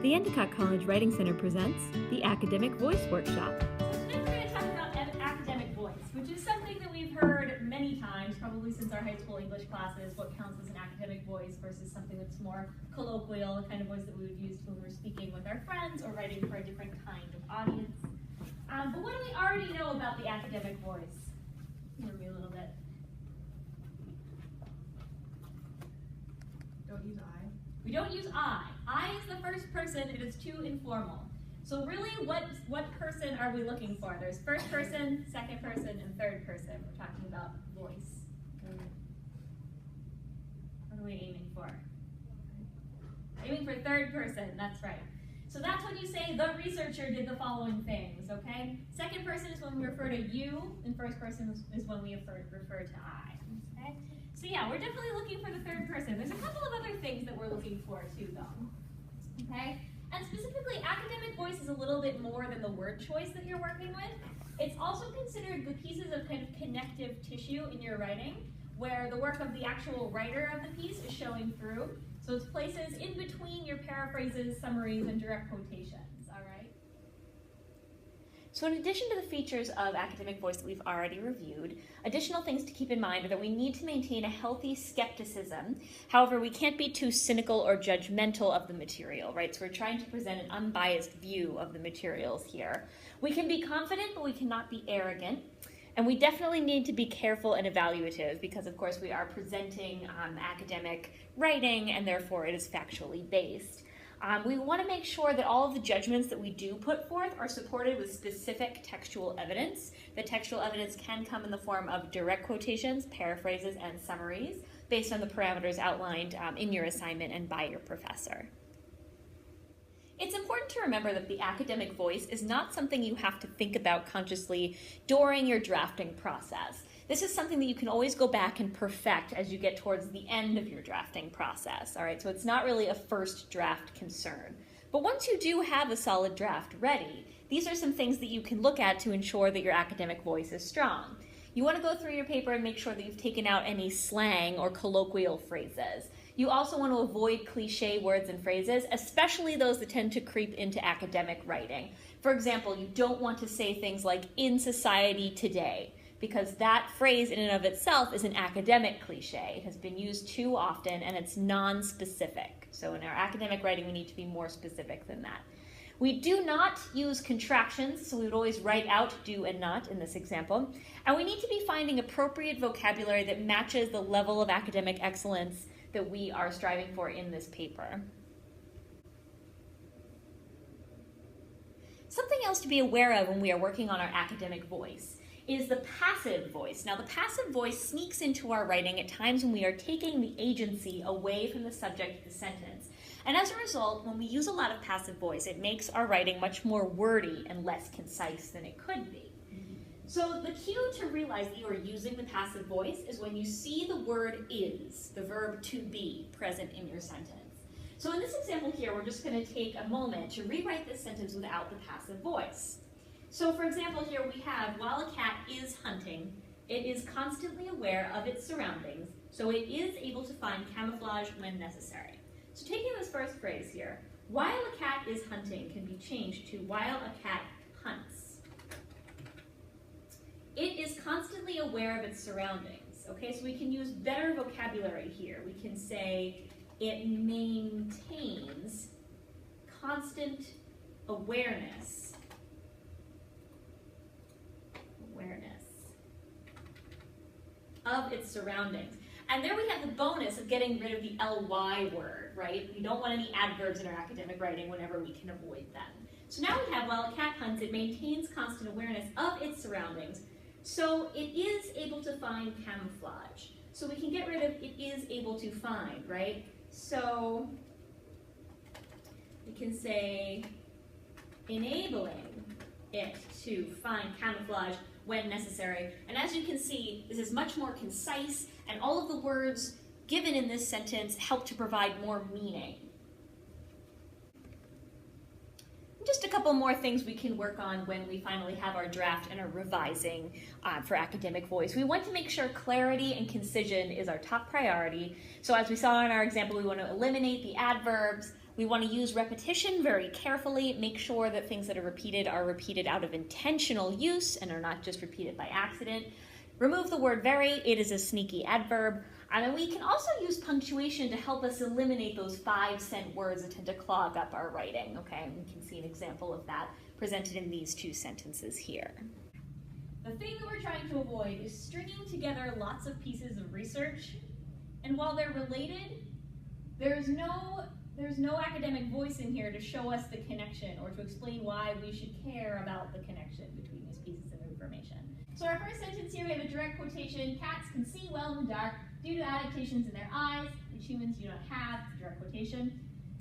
The Endicott College Writing Center presents the Academic Voice Workshop. Today we're going to talk about academic voice, which is something that we've heard many times, probably since our high school English classes, what counts as an academic voice versus something that's more colloquial, the kind of voice that we would use when we're speaking with our friends or writing for a different kind of audience. But what do we already know about the academic voice? Hear me a little bit. Don't use I. We don't use I. I is the first person, it is too informal. So really, what person are we looking for? There's first person, second person, and third person. We're talking about voice. What are we aiming for? Aiming for third person, that's right. So that's when you say the researcher did the following things, okay? Second person is when we refer to you, and first person is when we refer to I, okay? So yeah, we're definitely looking for the third person. There's a couple of other things that we're looking for too, though, okay? And specifically, academic voice is a little bit more than the word choice that you're working with. It's also considered the pieces of kind of connective tissue in your writing, where the work of the actual writer of the piece is showing through. So it's places in between your paraphrases, summaries, and direct quotations, all right? So in addition to the features of academic voice that we've already reviewed, additional things to keep in mind are that we need to maintain a healthy skepticism. However, we can't be too cynical or judgmental of the material, right? So we're trying to present an unbiased view of the materials here. We can be confident, but we cannot be arrogant. And we definitely need to be careful and evaluative because, of course, we are presenting academic writing and therefore it is factually based. We want to make sure that all of the judgments that we do put forth are supported with specific textual evidence. The textual evidence can come in the form of direct quotations, paraphrases, and summaries based on the parameters outlined in your assignment and by your professor. It's important to remember that the academic voice is not something you have to think about consciously during your drafting process. This is something that you can always go back and perfect as you get towards the end of your drafting process, all right? So it's not really a first draft concern. But once you do have a solid draft ready, these are some things that you can look at to ensure that your academic voice is strong. You want to go through your paper and make sure that you've taken out any slang or colloquial phrases. You also want to avoid cliche words and phrases, especially those that tend to creep into academic writing. For example, you don't want to say things like "in society today," because that phrase in and of itself is an academic cliche. It has been used too often and it's non-specific. So in our academic writing, we need to be more specific than that. We do not use contractions, so we would always write out do and not in this example. And we need to be finding appropriate vocabulary that matches the level of academic excellence that we are striving for in this paper. Something else to be aware of when we are working on our academic voice is the passive voice. Now, the passive voice sneaks into our writing at times when we are taking the agency away from the subject of the sentence. And as a result, when we use a lot of passive voice, it makes our writing much more wordy and less concise than it could be. So the cue to realize that you are using the passive voice is when you see the word is, the verb to be, present in your sentence. So in this example here, we're just going to take a moment to rewrite this sentence without the passive voice. So for example here we have, while a cat is hunting, it is constantly aware of its surroundings, so it is able to find camouflage when necessary. So taking this first phrase here, while a cat is hunting can be changed to while a cat hunts. It is constantly aware of its surroundings. Okay, so we can use better vocabulary here. We can say it maintains constant awareness of its surroundings. And there we have the bonus of getting rid of the ly word, right? We don't want any adverbs in our academic writing whenever we can avoid them. So now we have, while a cat hunts, it maintains constant awareness of its surroundings. So it is able to find camouflage. So we can get rid of it is able to find, right? So we can say enabling it to find camouflage when necessary. And as you can see, this is much more concise, and all of the words given in this sentence help to provide more meaning. Just a couple more things we can work on when we finally have our draft and are revising for academic voice. We want to make sure clarity and concision is our top priority. So as we saw in our example, we want to eliminate the adverbs, We want to use repetition very carefully, make sure that things that are repeated out of intentional use and are not just repeated by accident. Remove the word very, it is a sneaky adverb. And then we can also use punctuation to help us eliminate those 5-cent words that tend to clog up our writing, okay? And we can see an example of that presented in these 2 sentences here. The thing that we're trying to avoid is stringing together lots of pieces of research, and while they're related, there's no academic voice in here to show us the connection or to explain why we should care about the connection between these pieces of information. So our first sentence here, we have a direct quotation. Cats can see well in the dark due to adaptations in their eyes, which humans do not have. It's a direct quotation.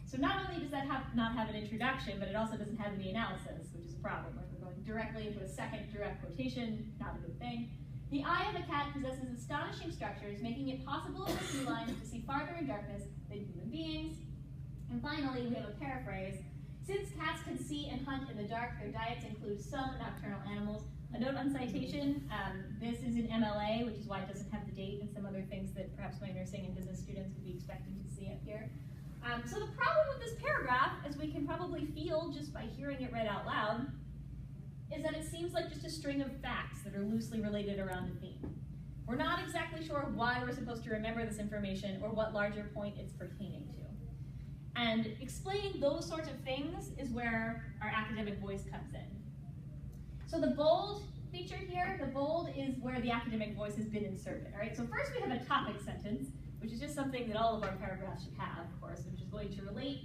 So not only does that not have an introduction, but it also doesn't have any analysis, which is a problem. We're going directly into a second direct quotation, not a good thing. The eye of a cat possesses astonishing structures, making it possible for felines to see farther in darkness than human beings. And finally, we have a paraphrase. Since cats can see and hunt in the dark, their diets include some nocturnal animals. A note on citation, this is in MLA, which is why it doesn't have the date and some other things that perhaps my nursing and business students would be expecting to see up here. So the problem with this paragraph, as we can probably feel just by hearing it read out loud, is that it seems like just a string of facts that are loosely related around a theme. We're not exactly sure why we're supposed to remember this information or what larger point it's pertaining to. And explaining those sorts of things is where our academic voice comes in. So the bold feature here, the bold is where the academic voice has been inserted, all right? So first we have a topic sentence, which is just something that all of our paragraphs should have, of course, which is going to relate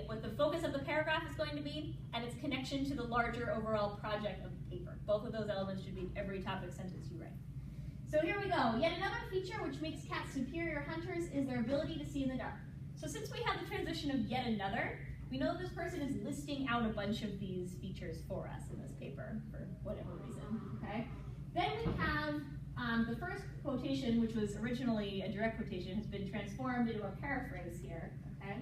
what the focus of the paragraph is going to be and its connection to the larger overall project of the paper. Both of those elements should be in every topic sentence you write. So here we go. Yet another feature which makes cats superior hunters is their ability to see in the dark. So since we have the transition of yet another, we know this person is listing out a bunch of these features for us in this paper for whatever reason, okay? Then we have the first quotation, which was originally a direct quotation, has been transformed into a paraphrase here, okay?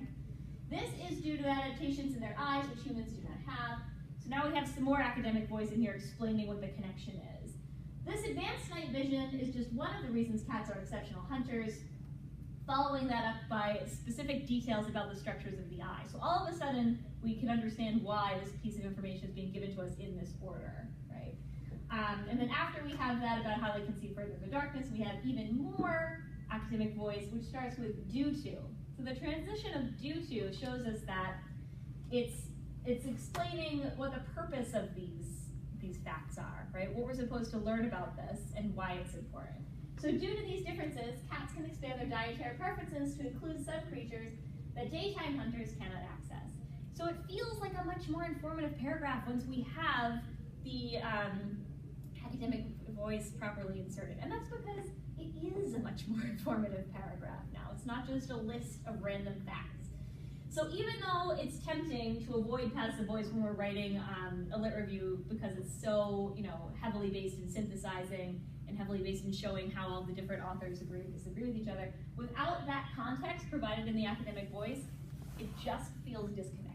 This is due to adaptations in their eyes, which humans do not have. So now we have some more academic voice in here explaining what the connection is. This advanced night vision is just one of the reasons cats are exceptional hunters, following that up by specific details about the structures of the eye. So all of a sudden, we can understand why this piece of information is being given to us in this order, right? And then after we have that about how they can see further in the darkness, we have even more academic voice, which starts with due to. So the transition of due to shows us that it's explaining what the purpose of these facts are, right? What we're supposed to learn about this and why it's important. So due to these differences, cats can expand their dietary preferences to include some creatures that daytime hunters cannot access. So it feels like a much more informative paragraph once we have the academic voice properly inserted. And that's because it is a much more informative paragraph now. It's not just a list of random facts. So even though it's tempting to avoid passive voice when we're writing a lit review because it's so, heavily based in synthesizing and heavily based in showing how all the different authors agree or disagree with each other, without that context provided in the academic voice, it just feels disconnected.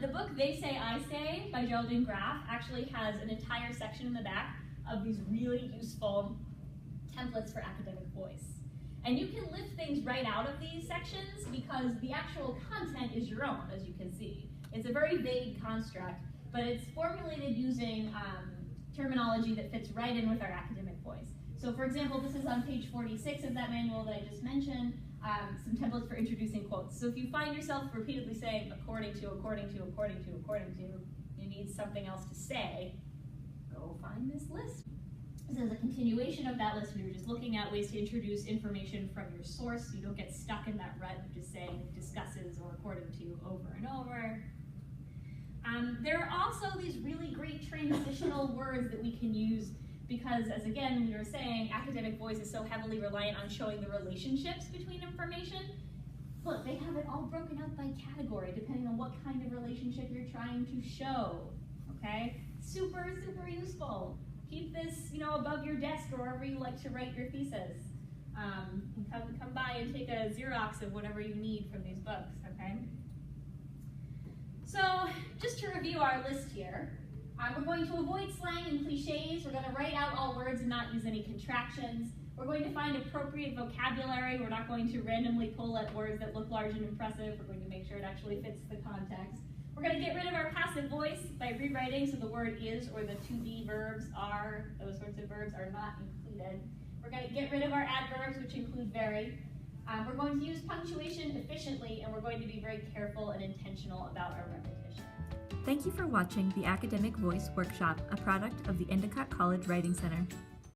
The book They Say, I Say by Geraldine Graff actually has an entire section in the back of these really useful templates for academic voice. And you can lift things right out of these sections because the actual content is your own, as you can see. It's a very vague construct, but it's formulated using terminology that fits right in with our academic voice. So for example, this is on page 46 of that manual that I just mentioned, some templates for introducing quotes. So if you find yourself repeatedly saying according to, according to, according to, according to, you need something else to say, go find this list. This is a continuation of that list. We were just looking at ways to introduce information from your source so you don't get stuck in that rut of just saying discusses or according to over and over. There are also these really great transitional words that we can use because, as again, we were saying, academic voice is so heavily reliant on showing the relationships between information. Look, they have it all broken out by category depending on what kind of relationship you're trying to show, okay? Super, super useful. Keep this, above your desk or wherever you like to write your thesis. Come by and take a Xerox of whatever you need from these books, okay? So, just to review our list here, we're going to avoid slang and cliches. We're going to write out all words and not use any contractions. We're going to find appropriate vocabulary. We're not going to randomly pull at words that look large and impressive. We're going to make sure it actually fits the context. We're going to get rid of our passive voice by rewriting so the word is or the to be verbs are, those sorts of verbs are not included. We're going to get rid of our adverbs, which include very. We're going to use punctuation efficiently, and we're going to be very careful and intentional about our repetition. Thank you for watching the Academic Voice Workshop, a product of the Endicott College Writing Center.